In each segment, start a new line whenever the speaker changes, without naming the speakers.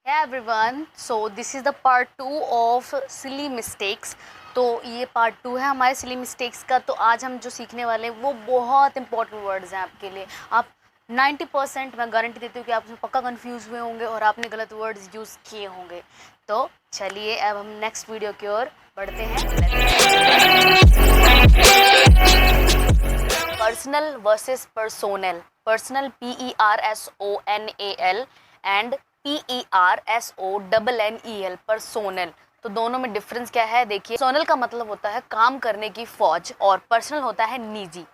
Hey everyone, so this is the part 2 of silly mistakes। तो ये part 2 है हमारे सिली मिस्टेक्स का। तो आज हम जो सीखने वाले हैं वो बहुत इंपॉर्टेंट वर्ड्स हैं आपके लिए। आप 90% मैं गारंटी देती हूँ कि आप उसमें पक्का कंफ्यूज हुए होंगे और आपने गलत वर्ड्स यूज़ किए होंगे। तो चलिए अब हम नेक्स्ट वीडियो की ओर बढ़ते हैं। Personal versus personnel. Personal PERSONAL and PERSONNEL personnel. तो दोनों में डिफरेंस क्या है देखिए। पर्सोनल का मतलब होता है काम करने की फौज और पर्सनल होता है निजी।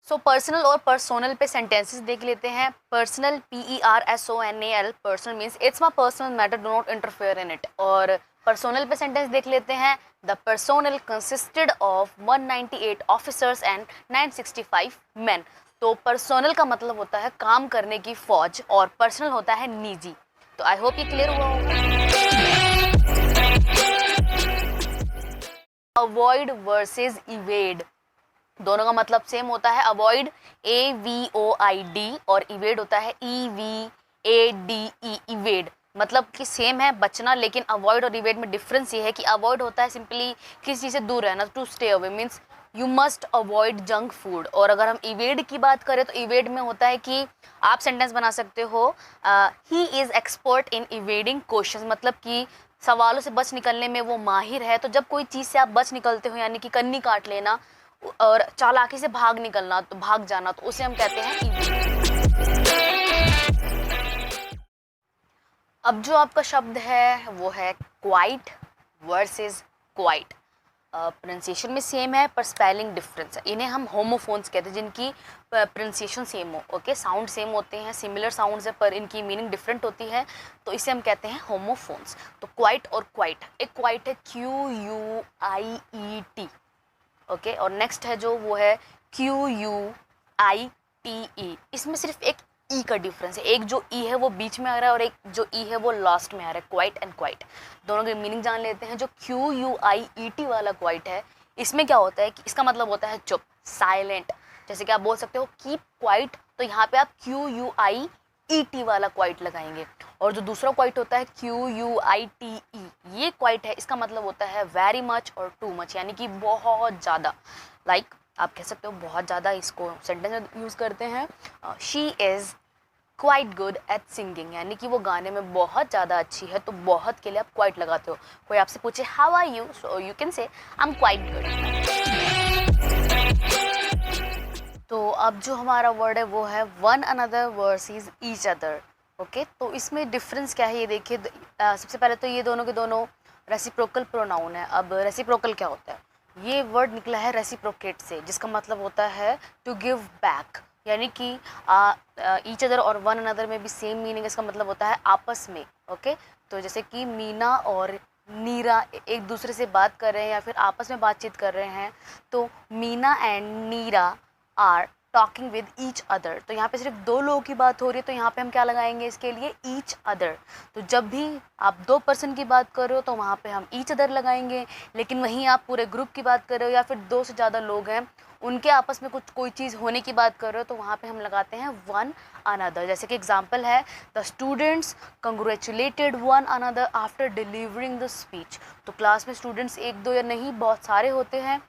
सो पर्सनल और पर्सोनल पे सेंटेंसेस देख लेते हैं। Personal PERSONAL personal means it's my personal matter, do not interfere in it. और पर्सोनल पे सेंटेंस देख लेते हैं। The personnel consisted of 198 officers and 965 man. तो पर्सोनल का मतलब होता है काम करने की फौज और पर्सनल होता है निजी। तो आई होप ये क्लियर हुआ होगा। अवॉइड वर्सेस इवेड, दोनों का मतलब सेम होता है। अवॉइड AVOID और इवेड होता है EVADE इवेड। मतलब कि सेम है बचना, लेकिन अवॉइड और इवेड में डिफरेंस ये है कि अवॉइड होता है सिंपली किसी चीज़ से दूर रहना, to stay away means you must avoid junk food. और अगर हम इवेड की बात करें तो इवेड में होता है कि आप सेंटेंस बना सकते हो he is expert in evading question, मतलब कि सवालों से बच निकलने में वो माहिर है। तो जब कोई चीज़ से आप बच निकलते हो यानी कि कन्नी काट लेना और चालाकी से भाग निकलना, तो भाग जाना, तो उसे हम कहते हैं इवेड। अब जो आपका शब्द है वो है क्वाइट वर्सेस क्वाइट। प्रोनाउंसिएशन में सेम है पर स्पेलिंग डिफरेंस है। इन्हें हम होमोफोन्स कहते हैं जिनकी प्रोनाउंसिएशन सेम हो। ओके, साउंड सेम होते हैं, सिमिलर साउंड्स है पर इनकी मीनिंग डिफरेंट होती है, तो इसे हम कहते हैं होमोफोन्स। तो क्वाइट और क्वाइट, एक क्वाइट है QUIET। ओके, और नेक्स्ट है जो वो है QUITE। इसमें सिर्फ एक ई का डिफरेंस है, एक जो ई है वो बीच में आ रहा है और एक जो ई है वो लास्ट में आ रहा है। क्वाइट एंड क्वाइट दोनों की मीनिंग जान लेते हैं। जो QUIET वाला क्वाइट है, इसमें क्या होता है कि इसका मतलब होता है चुप, साइलेंट। जैसे कि आप बोल सकते हो कीप क्वाइट, तो यहाँ पे आप QUIET वाला क्वाइट लगाएंगे। और जो दूसरा क्वाइट होता है QUITE, ये क्वाइट है, इसका मतलब होता है वेरी मच और टू मच, यानी कि बहुत ज़्यादा। लाइक आप कह सकते हो बहुत ज़्यादा, इसको सेंटेंस में यूज़ करते हैं। She is quite good at singing, यानी कि वो गाने में बहुत ज़्यादा अच्छी है। तो बहुत के लिए आप क्वाइट लगाते हो। कोई आपसे पूछे how are you, so you can say I am quite good. तो अब जो हमारा वर्ड है वो है one another versus each other. Okay, तो इसमें डिफरेंस क्या है ये देखिए। सबसे पहले तो ये दोनों के दोनों रेसिप्रोकल प्रोनाउन है। अब रेसिप्रोकल क्या होता है, ये वर्ड निकला है रेसिप्रोकेट से, जिसका मतलब होता है टू गिव बैक, यानी कि ईच अदर और वन अनदर में भी सेम मीनिंग। इसका मतलब होता है आपस में। ओके, तो जैसे कि मीना और नीरा एक दूसरे से बात कर रहे हैं या फिर आपस में बातचीत कर रहे हैं, तो Meena and Neera are talking with each other. तो यहाँ पे सिर्फ दो लोगों की बात हो रही है, तो यहाँ पे हम क्या लगाएंगे इसके लिए, ईच अदर। तो जब भी आप दो पर्सन की बात कर रहे हो तो वहाँ पे हम ईच अदर लगाएंगे। लेकिन वहीं आप पूरे ग्रुप की बात कर रहे हो या फिर दो से ज़्यादा लोग हैं, उनके आपस में कुछ कोई चीज़ होने की बात कर रहे हो, तो वहाँ पे हम लगाते हैं वन अनदर। जैसे कि एग्जांपल है the students congratulated one another after delivering the speech. तो क्लास में स्टूडेंट्स एक दो या नहीं बहुत सारे होते हैं,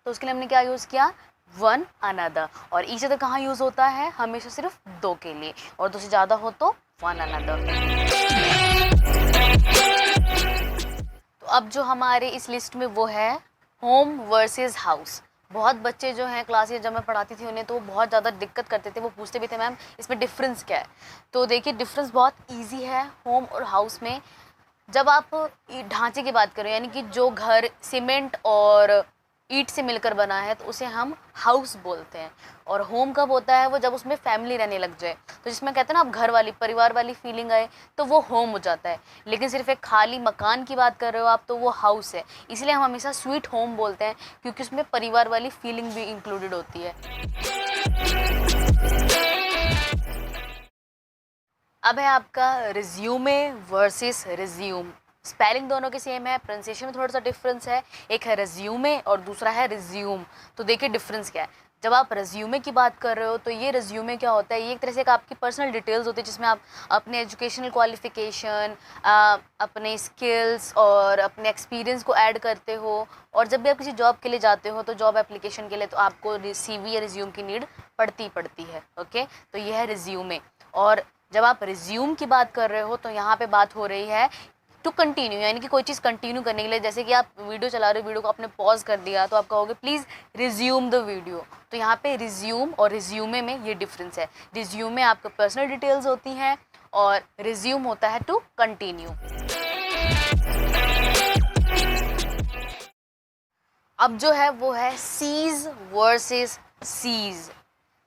तो उसके लिए हमने क्या यूज़ किया, वन अनदर। और ईच अदर कहाँ यूज़ होता है, हमेशा सिर्फ दो के लिए, और दो से ज़्यादा हो तो वन अनदर। तो अब जो हमारे इस लिस्ट में वो है होम वर्सेस हाउस। बहुत बच्चे जो हैं क्लास जब मैं पढ़ाती थी उन्हें, तो वो बहुत ज़्यादा दिक्कत करते थे, वो पूछते भी थे मैम इसमें डिफरेंस क्या है। तो देखिए डिफरेंस बहुत ईजी है होम और हाउस में। जब आप ढांचे की बात करें, यानी कि जो घर सीमेंट और ईंट से मिलकर बना है, तो उसे हम हाउस बोलते हैं। और होम कब होता है, वो जब उसमें फैमिली रहने लग जाए, तो जिसमें कहते हैं ना आप घर वाली परिवार वाली फीलिंग आए, तो वो होम हो जाता है। लेकिन सिर्फ एक खाली मकान की बात कर रहे हो आप, तो वो हाउस है। इसलिए हम हमेशा स्वीट होम बोलते हैं, क्योंकि उसमें परिवार वाली फीलिंग भी इंक्लूडेड होती है। अब है आपका रिज्यूमे वर्सेस रिज्यूम। स्पेलिंग दोनों के सेम है, प्रोनाउंसिएशन में थोड़ा सा डिफरेंस है। एक है रिज्यूमे और दूसरा है रिज्यूम। तो देखिए डिफरेंस क्या है। जब आप रिज्यूमे की बात कर रहे हो तो ये रिज्यूमे क्या होता है, ये एक तरह से एक आपकी पर्सनल डिटेल्स होती है जिसमें आप अपने एजुकेशनल क्वालिफिकेशन, अपने स्किल्स और अपने एक्सपीरियंस को ऐड करते हो। और जब भी आप किसी जॉब के लिए जाते हो तो जॉब एप्लीकेशन के लिए तो आपको CV या रिज्यूम की नीड पड़ती है। ओके, तो ये है रिज्यूमे। और जब आप रिज्यूम की बात कर रहे हो तो यहाँ पे बात हो रही है टू कंटिन्यू, यानी कि कोई चीज़ कंटिन्यू करने के लिए, जैसे कि आप वीडियो चला रहे हो, वीडियो को आपने पॉज कर दिया तो आप कहोगे प्लीज़ रिज्यूम द वीडियो। तो यहाँ पे रिज्यूम और रिज्यूमे में ये डिफरेंस है। रिज्यूमे आपका पर्सनल डिटेल्स होती हैं और रिज्यूम होता है टू कंटिन्यू। अब जो है वो है cease versus seize,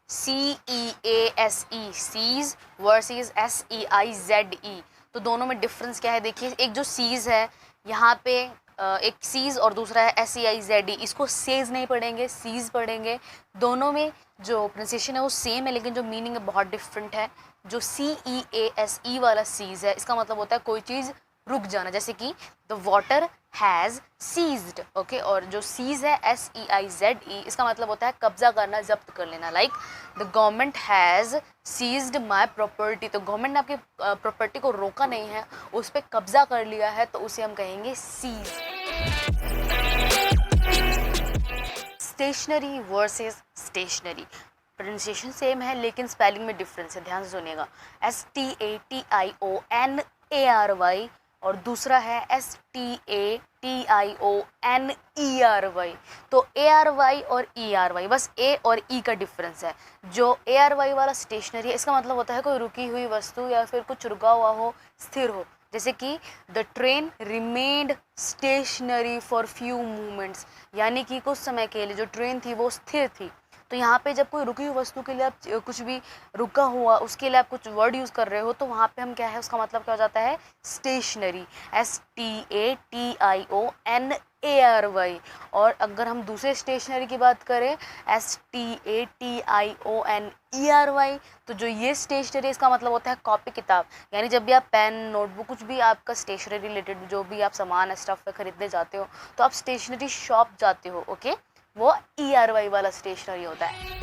CEASE, cease versus SEIZE। तो दोनों में डिफरेंस क्या है देखिए, एक जो सीज है यहाँ पे एक सीज और दूसरा है SEIZE। इसको सेज नहीं पढ़ेंगे, सीज पढ़ेंगे। दोनों में जो प्रोनाउंसिएशन है वो सेम है लेकिन जो मीनिंग है बहुत डिफरेंट है। जो CEASE वाला सीज है इसका मतलब होता है कोई चीज़ रुक जाना, जैसे कि the water has ceased. Okay, और जो सीज है SEIZE इसका मतलब होता है कब्जा करना, जब्त कर लेना। Like the government has seized my property, तो गवर्नमेंट ने आपकी प्रॉपर्टी को रोका नहीं है, उस पर कब्जा कर लिया है, तो उसे हम कहेंगे seize. Stationary versus stationery, pronunciation same है लेकिन स्पेलिंग में डिफरेंस है, ध्यान से सुनिएगा। STATIONARY और दूसरा है STATIONERY। तो ARY और ERY, बस A और E का डिफरेंस है। जो ARY वाला स्टेशनरी है इसका मतलब होता है कोई रुकी हुई वस्तु या फिर कुछ रुका हुआ हो, स्थिर हो, जैसे कि the train remained stationary for few moments, यानी कि कुछ समय के लिए जो ट्रेन थी वो स्थिर थी। तो यहाँ पे जब कोई रुकी हुई वस्तु के लिए आप कुछ भी रुका हुआ उसके लिए आप कुछ वर्ड यूज़ कर रहे हो तो वहाँ पे हम क्या है, उसका मतलब क्या हो जाता है, स्टेशनरी, STATIONARY। और अगर हम दूसरे स्टेशनरी की बात करें STATIONERY, तो जो ये स्टेशनरी इसका मतलब होता है कॉपी किताब, यानी जब भी आप पेन, नोटबुक, कुछ भी आपका स्टेशनरी रिलेटेड जो भी आप सामान है, स्टफ खरीदने जाते हो तो आप स्टेशनरी शॉप जाते हो। ओके, वो ERY वाला स्टेशनरी होता है।